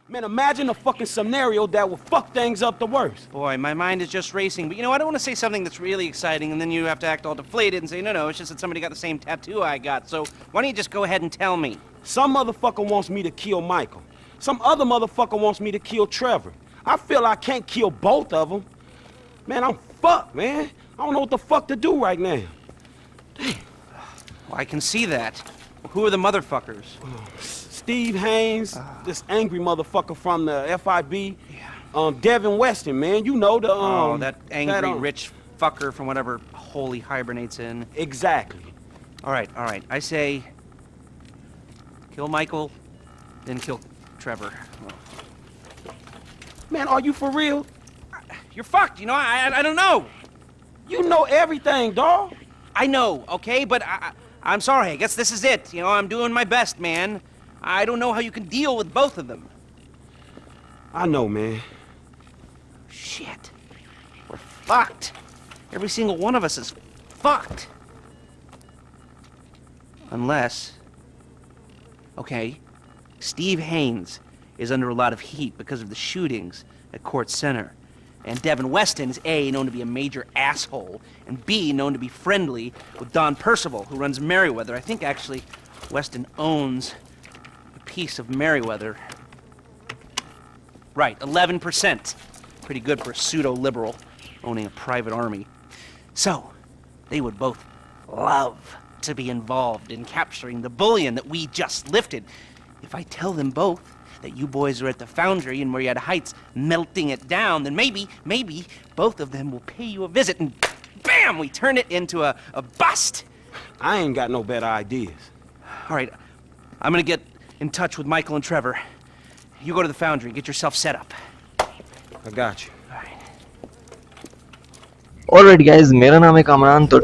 Man, imagine a fucking scenario that would fuck things up the worst. Boy, my mind is just racing. But you know, I don't want to say something that's really exciting and then you have to act all deflated and say, no, it's just that somebody got the same tattoo I got. So why don't you just go ahead and tell me? Some motherfucker wants me to kill Michael. Some other motherfucker wants me to kill Trevor. I feel I can't kill both of them. Man, I'm fucked, man. I don't know what the fuck to do right now. Well, I can see that. Well, who are the motherfuckers? Steve Haynes, this angry motherfucker from the FIB. Devin Weston, man. You know the, that angry rich fucker from whatever hole he hibernates in. Exactly. All right. I say kill Michael, then kill Trevor. Man, are you for real? You're fucked, you know, I don't know. You know everything, dawg. I know, okay, but I'm sorry, I guess this is it. You know, I'm doing my best, man. I don't know how you can deal with both of them. I know, man. Shit. We're fucked. Every single one of us is fucked. Unless... Okay, Steve Haynes is under a lot of heat because of the shootings at Court Center. And Devin Weston is A, known to be a major asshole, and B, known to be friendly with Don Percival, who runs Merryweather. I think, actually, Weston owns a piece of Merryweather. Right, 11%. Pretty good for a pseudo-liberal owning a private army. So, they would both love to be involved in capturing the bullion that we just lifted. If I tell them both that you boys are at the Foundry in Murrieta Heights melting it down, then maybe both of them will pay you a visit and bam, we turn it into a bust. I ain't got no better ideas. All right, I'm gonna get in touch with Michael and Trevor. You go to the Foundry, get yourself set up. I got you. All right. Alright guys, मेरा नाम है कामरान तो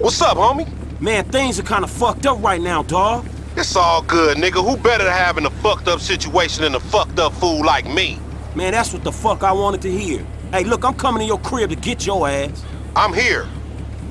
What's up, homie? Man, things are kind of fucked up right now, dawg. It's all good, nigga. Who better to have in a fucked up situation than a fucked up fool like me? Man, that's what the fuck I wanted to hear. Hey, look, I'm coming to your crib to get your ass. I'm here.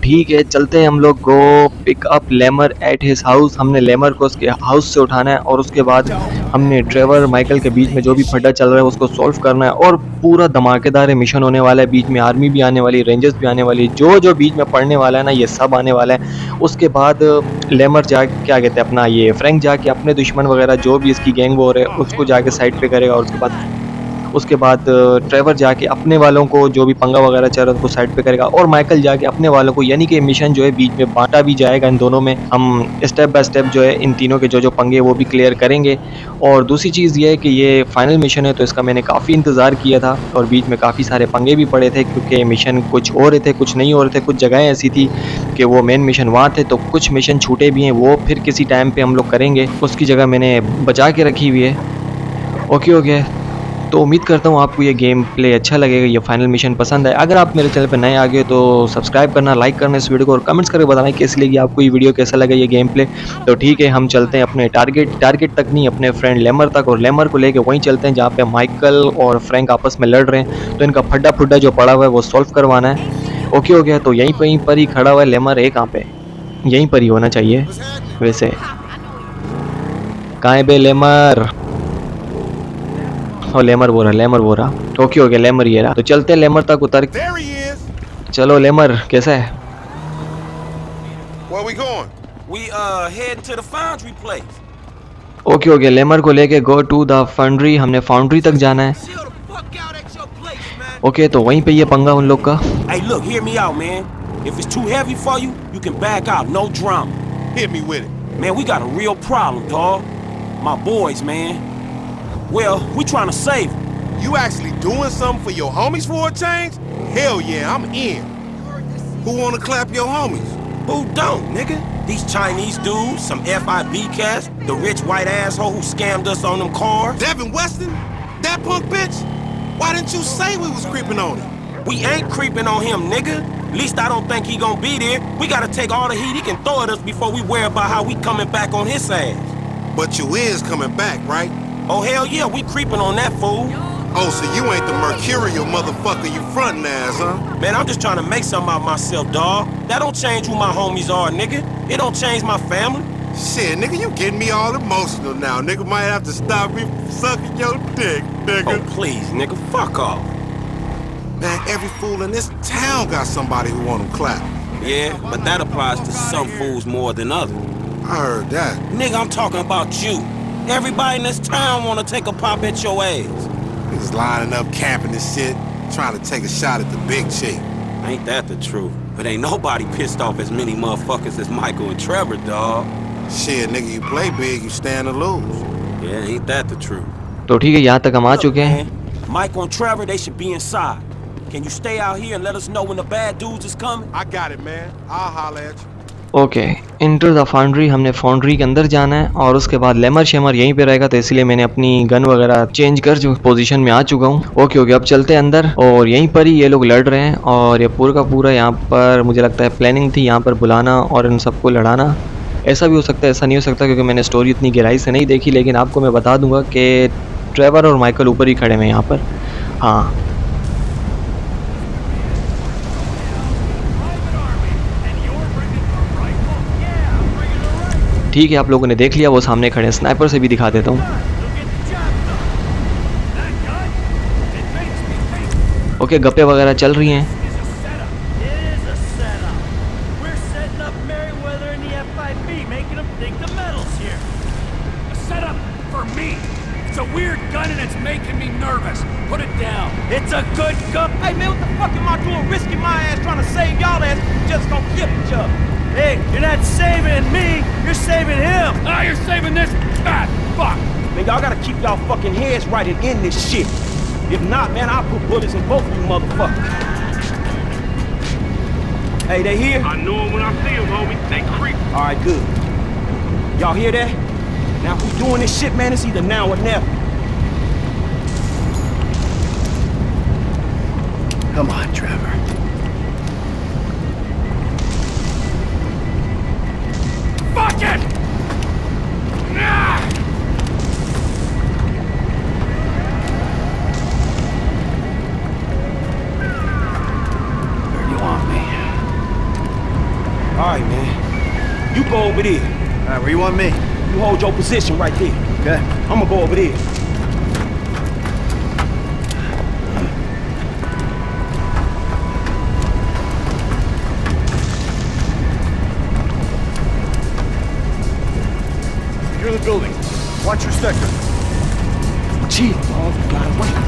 ठीक है, चलते हैं हम लोग go pick up Lemar at his house. हमने Lemar को उसके house से उठाना है और उसके बाद हमने ट्रेवर माइकल के बीच में जो भी फड्डा चल रहा है उसको सॉल्व करना है और पूरा धमाकेदार मिशन होने वाला है। बीच में आर्मी भी आने वाली, रेंजर्स भी आने वाली, जो बीच में पड़ने वाला है ना, ये सब आने वाला है। उसके बाद लेमर जा क्या कहते हैं अपना ये फ्रैंक जाके अपने दुश्मन वगैरह जो भी इसकी गैंग वॉर है उसको जाके साइड पे करेगा और उसके बाद ट्रेवर जाके अपने वालों को जो भी पंगा वगैरह चल रहा है उसको साइड पे करेगा और माइकल जाके अपने वालों को, यानी कि मिशन जो है बीच में बांटा भी जाएगा इन दोनों में। हम स्टेप बाय स्टेप जो है इन तीनों के जो पंगे वो भी क्लियर करेंगे। और दूसरी चीज़ ये है कि ये फाइनल मिशन है तो इसका मैंने काफ़ी इंतज़ार किया था और बीच में काफ़ी सारे पंगे भी पड़े थे क्योंकि मिशन कुछ हो रहे थे, कुछ नहीं हो रहे थे। कुछ जगहें ऐसी थी कि वो मेन मिशन वहाँ थे तो कुछ मिशन छूटे भी हैं, वो फिर किसी टाइम पर हम लोग करेंगे। उसकी जगह मैंने बचा के रखी हुई है। ओके तो उम्मीद करता हूँ आपको ये गेम प्ले अच्छा लगेगा, ये फाइनल मिशन पसंद है। अगर आप मेरे चैनल पर नए आ गए तो सब्सक्राइब करना, लाइक करना इस वीडियो को और कमेंट्स करके बताना कैसी लगी आपको ये वीडियो, कैसा लगा ये गेम प्ले। तो ठीक है, हम चलते हैं अपने टारगेट तक नहीं, अपने फ्रेंड लेमर तक, और लेमर को लेके वहीं चलते हैं जहाँ पे माइकल और फ्रैंक आपस में लड़ रहे हैं। तो इनका फड्डा जो पड़ा हुआ है वो सॉल्व करवाना है। ओके तो यहीं पर ही खड़ा हुआ है लेमर। कहाँ पे? यहीं पर ही होना चाहिए वैसे। कहाँ है बे लेमर? लेमर बोरा। ओके लेमर ये रहा। तो चलते हैं लेमर तक उतर। चलो लेमर, कैसा है? Where we going? We head to the Foundry place. Okay Lemar को लेके गो टू द फाउंड्री। हमने फाउंड्री तक जाना है। ओके तो वहीं पे ये पंगा उन लोग का। Hey, look, hear me out, man. If it's too heavy for you, you can back out, no drama. Hit me with it. Man, we got a real problem, dawg. My boys, man. Well, we trying to save them. You actually doing something for your homies for a change? Hell yeah, I'm in. Who wanna clap your homies? Who don't, nigga? These Chinese dudes, some FIB cats, the rich white asshole who scammed us on them cars. Devin Weston? That punk bitch? Why didn't you say we was creeping on him? We ain't creeping on him, nigga. At least I don't think he gonna be there. We gotta take all the heat he can throw at us before we worry about how we coming back on his ass. But you is coming back, right? Oh, hell yeah, we creeping on that fool. Oh, so you ain't the mercurial motherfucker you frontin' as, huh? Man, I'm just trying to make something out of myself, dawg. That don't change who my homies are, nigga. It don't change my family. Shit, nigga, you getting me all emotional now. Nigga might have to stop me from sucking your dick, nigga. Oh, please, nigga, fuck off. Man, every fool in this town got somebody who want them clap. Yeah, but that applies to some fools more than others. I heard that. Nigga, I'm talking about you. Everybody in this town wanna take a pop at your ass. Niggas lining up, camping and shit, trying to take a shot at the big chick. Ain't that the truth? But ain't nobody pissed off as many motherfuckers as Michael and Trevor, dawg. Shit, nigga, you play big, you stand to lose. Yeah, ain't that the truth? तो ठीक है, यहाँ तक हम आ चुके हैं. Man, Michael and Trevor, they should be inside. Can you stay out here and let us know when the bad dudes is coming? I got it, man. I'll holler at you. Okay, enter the foundry. हमने foundry के अंदर जाना है और उसके बाद Lamar shamer यहीं पे रहेगा, तो इसलिए मैंने अपनी गन वगैरह चेंज कर जो पोजीशन में आ चुका हूँ. ओके ओके, अब चलते हैं अंदर. और यहीं पर ही ये लोग लड़ रहे हैं और ये पूरा का पूरा यहाँ पर मुझे लगता है प्लानिंग थी यहाँ पर बुलाना और इन सबको लड़ाना. ऐसा भी हो सकता है, ऐसा नहीं हो सकता, क्योंकि मैंने स्टोरी इतनी गहराई से नहीं देखी, लेकिन आपको मैं बता दूंगा कि ट्रेवर और माइकल ऊपर ही खड़े हैं यहाँ पर. हाँ, ठीक है, आप लोगों ने देख लिया, वो सामने खड़े हैं. स्नाइपर से भी दिखा देता हूँ. ओके, गप्पे वगैरह चल रही हैं. It's a weird gun and it's making me nervous. Put it down. It's a good gun. Hey, man, what the fuck am I doing risking my ass trying to save y'all ass? You just gonna kill each other. Hey, you're not saving me. You're saving him. Ah, you're saving this fat fuck. Man, y'all gotta keep y'all fucking heads right and end this shit. If not, man, I'll put bullets in both of you motherfuckers. Hey, they here? I know him when I see him, homie. They creep. All right, good. Y'all hear that? Now, if we doing this shit, man, it's either now or never. Come on, Trevor. Fuck it! Nah! Where do you want me? All right, man. You go over there. All right, where you want me? You hold your position right there. Okay. I'm gonna go over there. Secure the building. Watch your sector. Chill, dog. You gotta wait.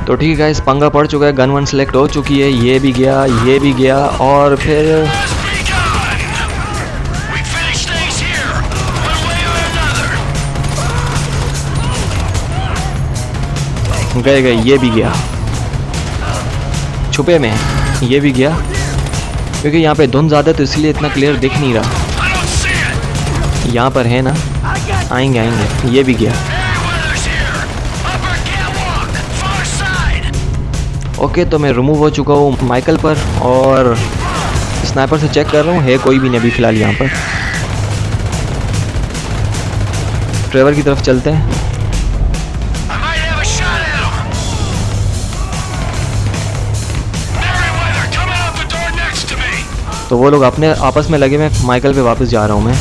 तो ठीक है guys, पंगा पड़ चुका है, gun one select हो चुकी है. ये भी गया और फिर गए ये भी गया छुपे में. ये भी गया क्योंकि यहाँ पे धुंध ज़्यादा, तो इसलिए इतना क्लियर दिख नहीं रहा. यहाँ पर है ना, आएंगे. ये भी गया. ओके, तो मैं रिमूव हो चुका हूँ माइकल पर और स्नाइपर से चेक कर रहा हूँ, है कोई भी नहीं अभी फ़िलहाल यहाँ पर. ट्रेवर की तरफ चलते हैं. तो वो लोग अपने आपस में लगे, मैं माइकल पे वापस जा रहा हूँ मैं.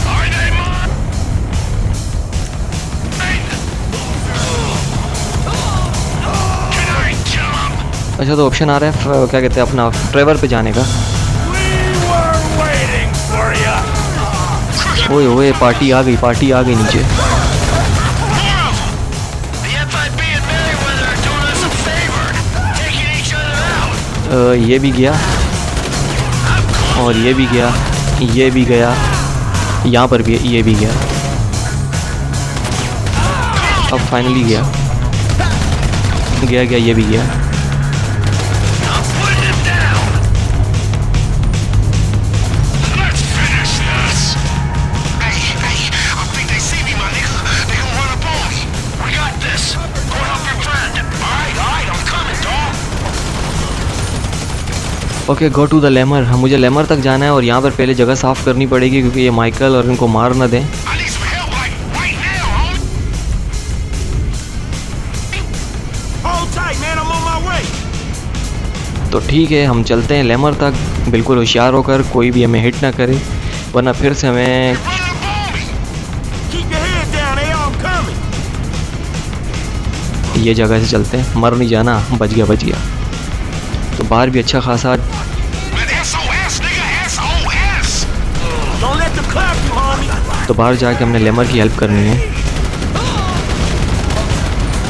अच्छा, तो ऑप्शन आ रहा है क्या कहते हैं अपना ट्रेवर पे जाने का. ओए पार्टी आ गई नीचे. ये भी गया और ये भी गया. यहाँ पर भी ये भी गया. अब फाइनली गया ये भी गया. Okay, go to the Lemar. मुझे लेमर तक जाना है और यहाँ पर पहले जगह साफ़ करनी पड़ेगी क्योंकि ये माइकल और इनको मार ना दें. तो ठीक है, हम चलते हैं लेमर तक, बिल्कुल होशियार होकर, कोई भी हमें हिट ना करे, वरना फिर से हमें Keep your head down, they all coming. ये जगह से चलते हैं, मर नहीं जाना, बच गया। तो बाहर भी अच्छा खासा, SOS, nigga, SOS. Don't let them clap you, homie. तो बाहर जाके हमने लेमर की हेल्प करनी है।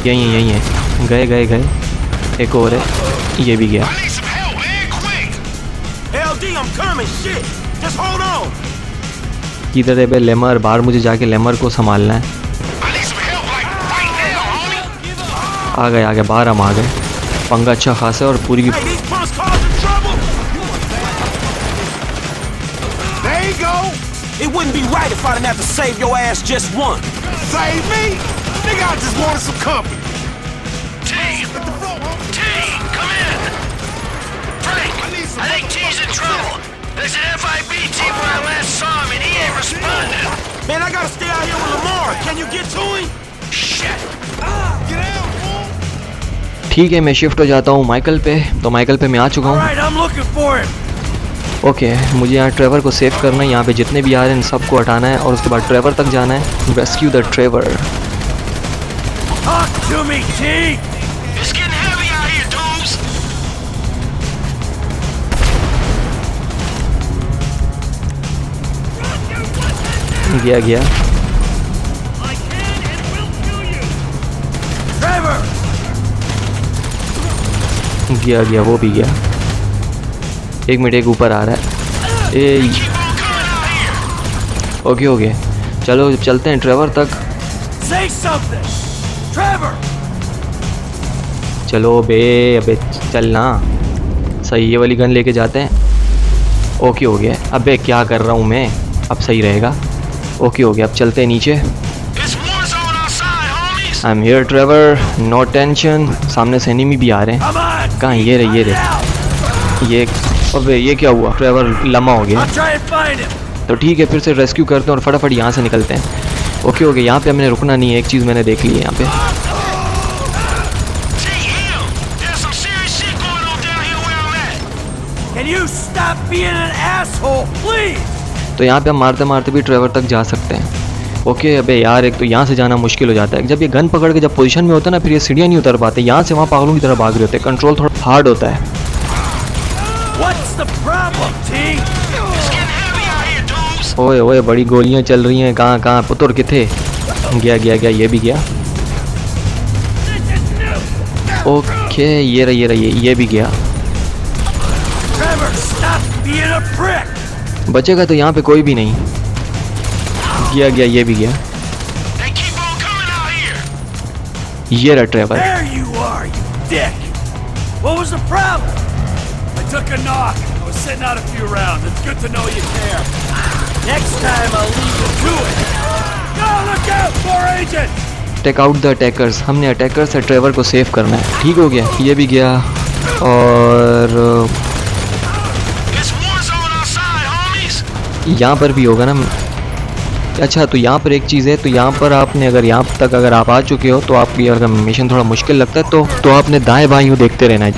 यहीं है, गए, एक और है, ये भी गया। I need some help, man, quick. LD, I'm coming, shit. Just hold on. किधर है बे लेमर? बाहर मुझे जाके लेमर को संभालना है। I need some help, like, right now, homie. आ गए, बाहर हम आ गए। पंगा अच्छा खासा है और पूरी की Hey, these punks causing trouble. There you go. It wouldn't be right if I didn't have to save your ass just once. Save me? Nigga, I just wanted some company. Come in! Frank, I think T's in trouble. There's an FIB team where I last saw him and he ain't responding. Man, I gotta stay out here with Lamar. Can you get to him? Shit! Get out, fool. ठीक है, मैं shift हो जाता हूँ Michael पे। तो Michael पे मैं आ चुका हूँ। Alright, I'm looking for him. Okay, मुझे यहाँ ट्रेवर को सेव करना है। यहाँ पे जितने भी आ रहे हैं इन सबको हटाना है और उसके बाद ट्रेवर तक जाना है। Rescue the Trevor. Talk to me, T! It's getting heavy out here, dudes. गया I can and will kill you! Trevor! गया, वो भी गया। एक मिनट, एक ऊपर आ रहा है। ए ओके, चलो चलते हैं ट्रेवर तक। Say something! Trevor! चलो अबे चल ना। सही, ये वाली गन लेके जाते हैं। ओके हो गया। अबे क्या कर रहा हूँ मैं? अब सही रहेगा। ओके हो गया, अब चलते हैं नीचे। I am here Trevor, no tension. सामने से एनिमी भी आ रहे हैं। Come on! कहाँ? ये रहे। ये अबे ये क्या हुआ? ट्रेवर लम्बा हो गया। I'll try and find him! तो ठीक है, फिर से रेस्क्यू करते हैं और फटाफट यहाँ से निकलते हैं। ओके हो गया, यहाँ पे हमने रुकना नहीं है। एक चीज़ मैंने देख ली है यहाँ पे। Can you stop being an asshole, please? तो यहाँ पे हम मारते मारते भी ट्रेवर तक जा सकते हैं। ओके, अबे यार, एक तो यहाँ से जाना मुश्किल हो जाता है। जब ये गन पकड़ के जब पोजीशन में होता है ना, फिर ये सीढ़ियाँ नहीं उतर पाते। यहाँ से वहाँ पागलों की तरह भाग रहे होते हैं। कंट्रोल थोड़ा हार्ड होता है। What's the problem, T? ओए बड़ी गोलियाँ चल रही हैं। कहाँ पुतुर किथे? गया, ये भी गया। ओके, ये रही, ये भी गया। Trevor, stop being a prick! बचेगा तो यहाँ पे कोई भी नहीं। गया, ये भी गया। ये रहा Trevor. There you are, you dick! What was the problem? I took a knock. I was sitting out a few rounds. It's good to know you care. Next time I'll leave you to it. Go, look out, more agents! Take out the attackers. हमने attacker से Trevor को save करना है। ठीक हो गया, ये भी गया। और यहाँ पर भी होगा ना। अच्छा, तो यहाँ पर एक चीज़ है। तो यहाँ पर आपने अगर यहाँ तक अगर आप आ चुके हो तो आपकी अगर मिशन थोड़ा मुश्किल लगता है तो आपने दाएं बाएं यूँ देखते रहना है।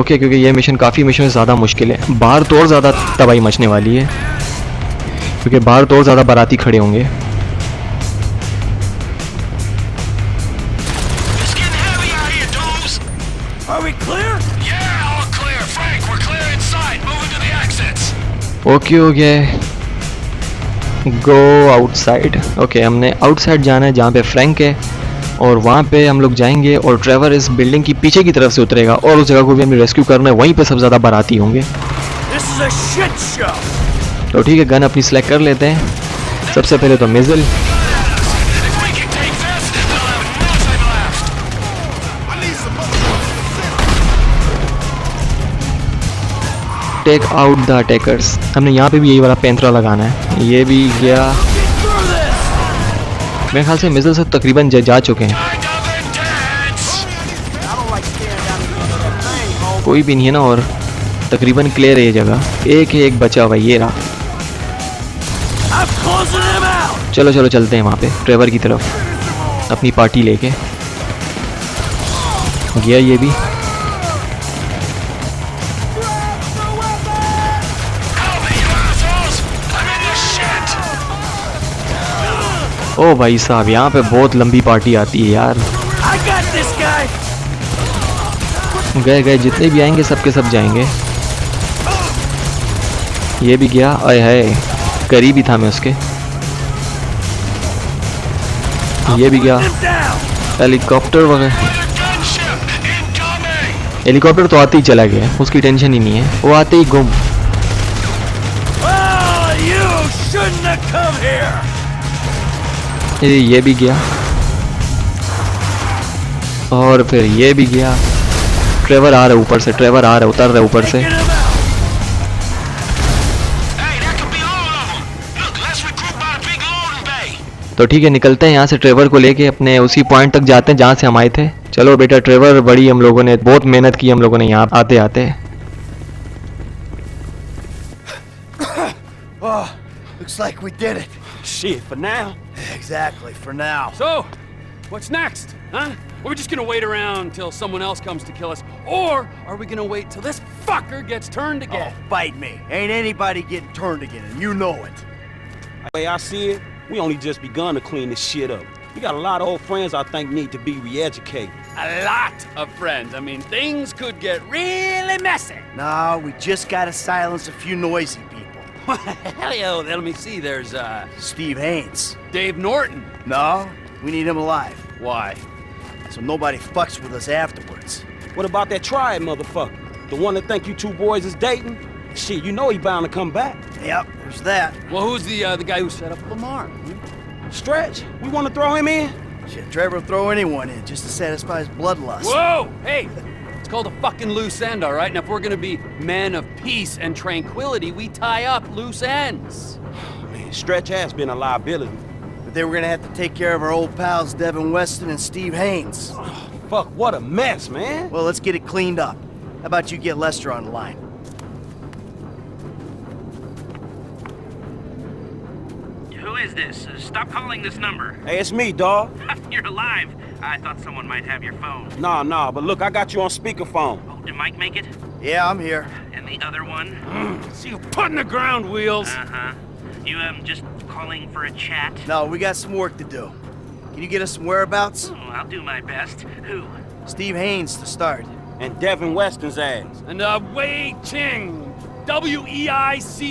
ओके, क्योंकि ये मिशन काफ़ी मिशन से ज़्यादा मुश्किल है। बाहर तो और ज़्यादा तबाही मचने वाली है, क्योंकि बाहर तो और ज़्यादा बाराती खड़े होंगे। Are we clear? Yeah, all clear. Frank, we're clear inside. Moving to the exits. Okay हो गया। Go outside. ओके, हमने आउटसाइड जाना है जहाँ पे फ्रैंक है, और वहाँ पे हम लोग जाएंगे और ट्रेवर इस बिल्डिंग की पीछे की तरफ से उतरेगा और उस जगह को भी हमें रेस्क्यू करना है। वहीं पे सब ज़्यादा बाराती होंगे। This is a shit show. तो ठीक है, गन अपनी सेलेक्ट कर लेते हैं। सबसे पहले तो missile. Take out the attackers. हमने यहाँ पे भी यही वाला पैंतरा लगाना है। ये भी गया। मेरे ख्याल से मिज़ल से तकरीबन जा चुके हैं। कोई भी नहीं है ना, और तकरीबन क्लियर है ये जगह। एक बचा हुआ, ये रहा। I'm closing him out. चलो चलो चलते हैं वहाँ पे ट्रेवर की तरफ अपनी पार्टी लेके। गया ये भी। ओ भाई साहब, यहाँ पे बहुत लंबी पार्टी आती है यार। I got this guy. गए गए जितने भी आएंगे सबके सब जाएंगे। ये भी गया। आए हाय, करीब ही था मैं उसके। ये भी गया। Him down. हेलीकॉप्टर वगैरह, हेलीकॉप्टर तो आते ही चला गया, उसकी टेंशन ही नहीं है, वो आते ही गुम। Oh, you shouldn't have come here. ये भी गया और फिर ये भी गया। ट्रेवर आ रहा है ऊपर से, ट्रेवर आ रहा है, उतर रहा है ऊपर से। Get him out. तो ठीक है, निकलते हैं यहाँ से, ट्रेवर को लेके अपने उसी पॉइंट तक जाते हैं जहाँ से हम आए थे। चलो बेटा ट्रेवर, बड़ी हम लोगों ने बहुत मेहनत की हम लोगों ने यहाँ आते आते। Oh, looks like we did it. Shit, for now. Exactly, for now. So, what's next? Huh? Are we just gonna wait around till someone else comes to kill us? Or are we gonna wait till this fucker gets turned again? Oh, bite me. Ain't anybody getting turned again, and you know it. The way I see it, we only just begun to clean this shit up. We got a lot of old friends I think need to be re-educated. A lot of friends. I mean, things could get really messy. No, we just gotta silence a few noisy people. Hell yeah, let me see. There's, Steve Haynes. Dave Norton. No, we need him alive, Why? so nobody fucks with us afterwards. What about that triad motherfucker? The one that think you two boys is dating? Shit, you know he bound to come back. Yep, there's that. Well, who's the guy who set up Lamar? Stretch, we want to throw him in? Shit, Trevor will throw anyone in just to satisfy his bloodlust. Whoa! Hey! It's called a fucking loose end, all right? And if we're gonna be men of peace and tranquility, we tie up loose ends. Man, Stretch has been a liability. But they were gonna have to take care of our old pals Devin Weston and Steve Haynes. Fuck, what a mess, man. Well, let's get it cleaned up. How about you get Lester on the line? Who is this? Stop calling this number. Hey, it's me, dawg. You're alive. I thought someone might have your phone. Nah, but look, I got you on speakerphone. Oh, did Mike make it? Yeah, I'm here. And the other one? See you putting the ground wheels. Uh-huh. You, just calling for a chat? No, we got some work to do. Can you get us some whereabouts? Oh, I'll do my best. Who? Steve Haynes to start. And Devin Weston's ass. And, Wei Cheng. W-E-I-C-H-E-N-G.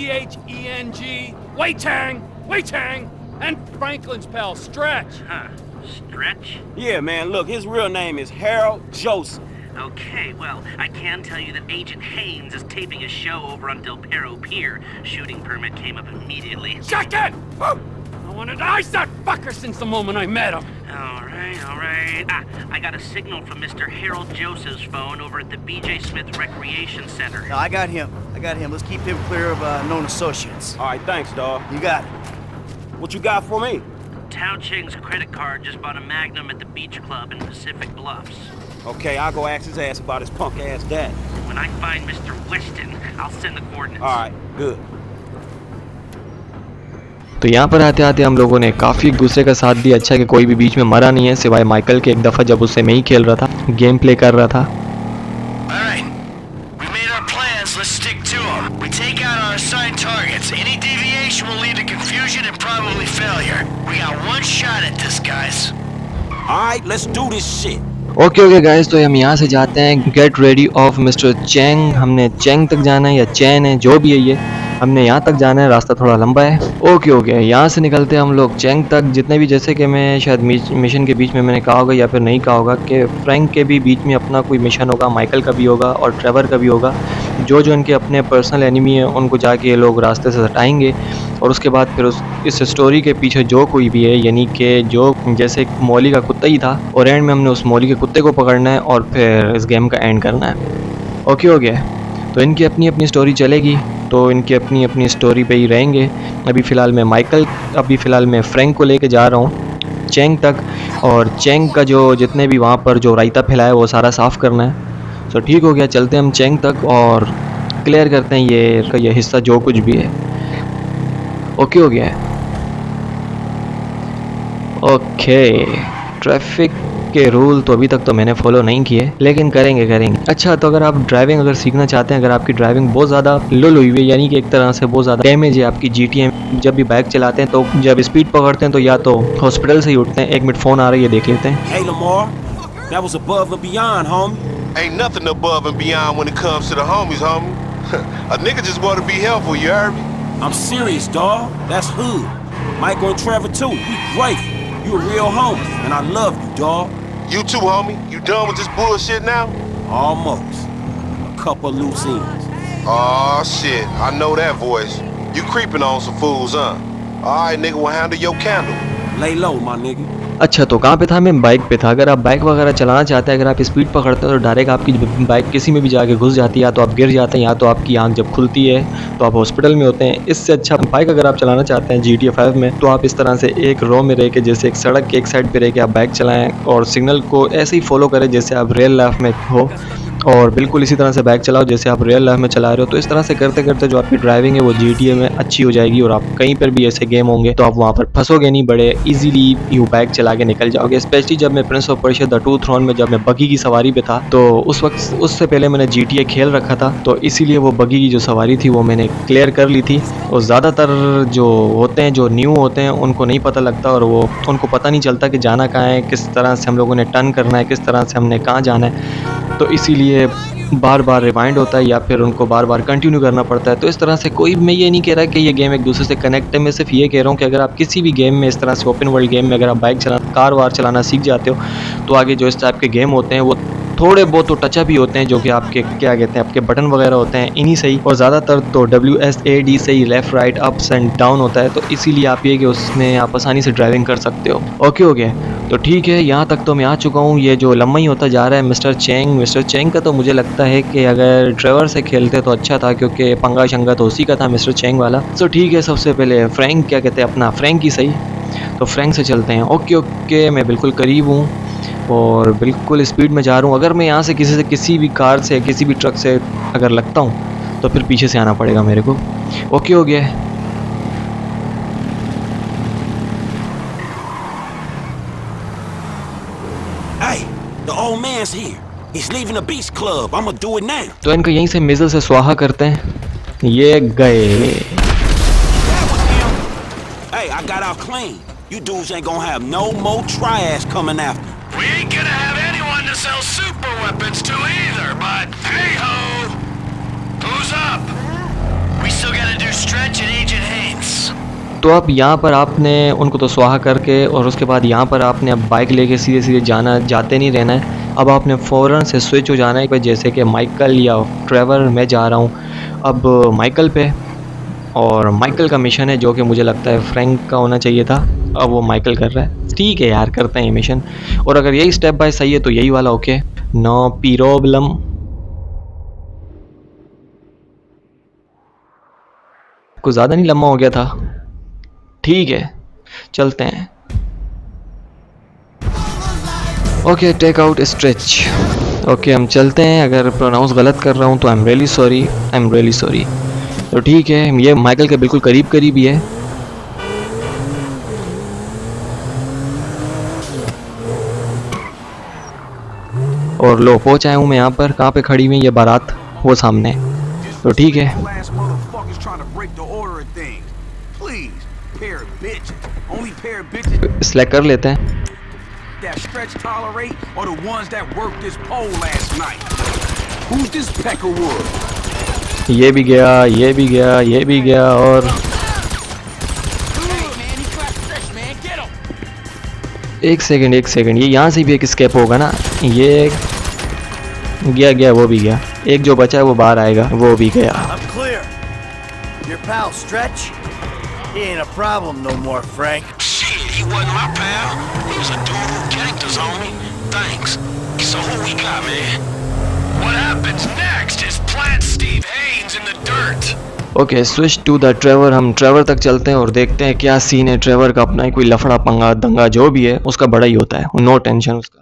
Wei Cheng. Wei Cheng. And Franklin's pal, Stretch. Huh. Stretch? Yeah, man, look, his real name is Harold Joseph. Okay, well, I can tell you that Agent Haynes is taping a show over on Del Perro Pier. Shooting permit came up immediately. Shut it! I wanted to ice that fucker since the moment I met him. All right. I got a signal from Mr. Harold Joseph's phone over at the B.J. Smith Recreation Center. No, I got him. Let's keep him clear of known associates. All right, thanks, dawg. You got it. What you got for me? Tao Cheng's credit card just bought a Magnum at the beach club in Pacific Bluffs. Okay, I'll go ask his ass about his punk ass dad. When I find Mr. Weston, I'll send the coordinates. All right, good. तो यहाँ पर आते आते हम लोगों ने काफ़ी एक दूसरे का साथ दिया। अच्छा कि कोई भी बीच में मरा नहीं है सिवाय माइकल के, एक दफ़ा जब उससे मैं ही खेल रहा था, गेम प्ले कर रहा था। All right. We made our plans. Let's stick to them. We take out our assigned targets. Any deviation will lead to confusion and probably failure. We got one shot at this, guys. All right, let's do this shit. Okay guys, तो हम यहाँ से जाते हैं get ready of mister Cheng. हमने Cheng तक जाना है या चैन है, जो भी है ये, हमने यहाँ तक जाना है। रास्ता थोड़ा लंबा है। ओके यहाँ से निकलते हैं हम लोग चेंग तक। जितने भी, जैसे कि मैं शायद मिशन के बीच में मैंने कहा होगा या फिर नहीं कहा होगा कि फ्रैंक के भी बीच में अपना कोई मिशन होगा, माइकल का भी होगा और ट्रेवर का भी होगा। जो इनके अपने पर्सनल एनिमी हैं उनको जाके ये लोग रास्ते से हटाएंगे और उसके बाद फिर इस स्टोरी के पीछे जो कोई भी है, यानी कि जो जैसे एक मौली का कुत्ता ही था और एंड में हमने उस मौली के कुत्ते को पकड़ना है और फिर इस गेम का एंड करना है। ओके हो गया। तो इनकी अपनी अपनी स्टोरी चलेगी, तो इनकी अपनी अपनी स्टोरी पे ही रहेंगे। अभी फ़िलहाल मैं फ्रैंक को लेके जा रहा हूँ चेंग तक, और चेंग का जो जितने भी वहाँ पर जो रायता फैलाया वो सारा साफ़ करना है। तो ठीक हो गया, चलते हैं हम चेंग तक और क्लियर करते हैं ये हिस्सा जो कुछ भी है। ओके हो गया है। ओके, ट्रैफिक के रूल तो अभी तक तो मैंने फॉलो नहीं किए, लेकिन करेंगे। अच्छा, तो अगर आप ड्राइविंग अगर सीखना चाहते हैं, अगर आपकी ड्राइविंग बहुत ज़्यादा लो हुई है, यानी कि एक तरह से बहुत ज़्यादा डैमेज है आपकी GTA में, जब भी बाइक चलाते हैं तो जब स्पीड पकड़ते हैं तो या तो हॉस्पिटल से ही उठते हैं। 1 मिनट फ़ोन आ रही है, देख लेते हैं। Hey, Lamar, that was above and beyond, homie. Ain't nothing above and beyond when it comes to the homies, homie. A nigga just want to be helpful, you heard me? I'm serious, dawg. That's hood. Michael and Trevor, too. We grateful. You a real homie, and I love you, dawg. You too, homie. You done with this bullshit now? Almost. A couple loose ends. Aw, shit. I know that voice. You creeping on some fools, huh? Alright, nigga, will handle your candle. Lay low, my nigga. अच्छा, तो कहाँ पे था? मैं bike पे था। अगर आप बाइक वगैरह चलाना चाहते हैं, अगर आप स्पीड पकड़ते हैं तो डायरेक्ट आपकी बाइक किसी में भी जाके घुस जाती है, या तो आप गिर जाते हैं, या तो आपकी आंख जब खुलती है तो आप हॉस्पिटल में होते हैं। इससे अच्छा बाइक अगर आप चलाना चाहते हैं GTA 5 में, तो आप इस तरह से एक रो में रह के, जैसे एक सड़क के एक साइड पे रह के आप बाइक चलाएं और सिग्नल को ऐसे ही फॉलो करें जैसे आप रियल लाइफ में हो, और बिल्कुल इसी तरह से बाइक चलाओ जैसे आप रियल लाइफ में चला रहे हो। तो इस तरह से करते करते जो आपकी ड्राइविंग है वो GTA में अच्छी हो जाएगी, और आप कहीं पर भी ऐसे गेम होंगे तो आप वहाँ पर फंसोगे नहीं, बड़े इजीली यू बाइक चला के निकल जाओगे। स्पेशली जब मैं prince of Persia the two throne में जब मैं बगी की सवारी पे था, तो उस वक्त उससे पहले मैंने GTA खेल रखा था, तो इसीलिए वो बगी की जो सवारी थी वो मैंने क्लियर कर ली थी। और ज़्यादातर जो होते हैं, जो न्यू होते हैं, उनको नहीं पता लगता, और वो उनको पता नहीं चलता कि जाना कहाँ है, किस तरह से हम लोगों ने टर्न करना है, किस तरह से हमने कहाँ जाना है। तो इसीलिए बार बार रिवाइंड होता है या फिर उनको बार बार कंटिन्यू करना पड़ता है। तो इस तरह से कोई, मैं ये नहीं कह रहा कि ये गेम एक दूसरे से कनेक्ट है, मैं सिर्फ ये कह रहा हूँ कि अगर आप किसी भी गेम में इस तरह से ओपन वर्ल्ड गेम में अगर आप बाइक चलाना, कार वार चलाना सीख जाते हो, तो आगे जो इस टाइप के गेम होते हैं वो थोड़े बहुत तो टचअप ही होते हैं, जो कि आपके क्या कहते हैं, आपके बटन वगैरह होते हैं इन्हीं से ही, और ज़्यादातर तो WSAD से ही left right ups and down होता है। तो इसीलिए आप ये कि उसमें आप आसानी से ड्राइविंग कर सकते हो। ओके, तो ठीक है, यहाँ तक तो मैं आ चुका हूँ। ये जो लम्बा ही होता जा रहा है मिस्टर चेंग का, तो मुझे लगता है कि अगर ट्रेवर से खेलते तो अच्छा था, क्योंकि पंगा शंगा तो उसी का था, मिस्टर चेंग वाला। तो ठीक है, सबसे पहले फ्रैंक, क्या कहते हैं अपना फ्रैंक ही सही, तो फ्रैंक से चलते हैं। ओके, मैं बिल्कुल करीब हूँ और बिल्कुल स्पीड में जा रहा हूँ। अगर मैं यहाँ से किसी भी कार से, किसी भी ट्रक से अगर लगता हूँ तो फिर पीछे से आना पड़ेगा मेरे को। ओके, हो गया। Hey, the old man's here. He's leaving the Beach Club. I'ma do it now. तो इनका यहीं से मिज़ल से स्वाहा करते हैं। ये गए। Hey, I got out clean. You dudes ain't gonna have no more triads coming after. We ain't gonna have anyone to sell super weapons to either, but hey ho! Who's up? We still gotta do Stretch and Agent Haynes. तो अब यहाँ पर आपने उनको तो स्वाहा करके, और उसके बाद यहाँ पर आपने अब बाइक लेके सीधे जाते नहीं रहना है। अब आपने फ़ौरन से स्विच हो जाना है, जैसे कि माइकल या ट्रेवर, मैं जा रहा हूँ अब माइकल पे, और माइकल का मिशन है जो कि मुझे लगता है फ्रैंक का होना चाहिए था, अब वो माइकल कर रहा है। ठीक है यार, करते हैं ये मिशन, और अगर यही स्टेप बाय सही है तो यही वाला ओके, नो प्रॉब्लम। कुछ ज़्यादा नहीं लम्बा हो गया था, ठीक है, चलते हैं। Okay, take out stretch. Okay, हम चलते हैं। अगर प्रोनाउंस गलत कर रहा हूँ तो आई एम रियली सॉरी। तो ठीक है, ये माइकल के बिल्कुल करीब ही है। और लो पहुँच आया हूँ मैं यहाँ पर। कहाँ पे खड़ी हुई ये बारात? वो सामने। तो ठीक है, सिलेक्ट कर लेते हैं। That Stretch tolerate or the ones that worked this pole last night? Who's this Peckerwood? ये भी गया और एक सेकंड, ये यहाँ से भी एक स्केप होगा ना। ये गया, वो भी गया। एक जो बचा है वो बाहर आएगा, वो भी गया। I'm clear. Your pal Stretch? He ain't a problem no more, Frank. Shit, he wasn't my pal. He was a dude who ganked us, homie. Thanks. So who we got, man? What happens next is plant Steve Haynes in the dirt. Okay, switch to the Trevor. हम Trevor तक चलते हैं और देखते हैं क्या scene है। Trevor का अपना ही कोई लफड़ा पंगा दंगा जो भी है उसका बड़ा ही होता है, नो टेंशन उसका।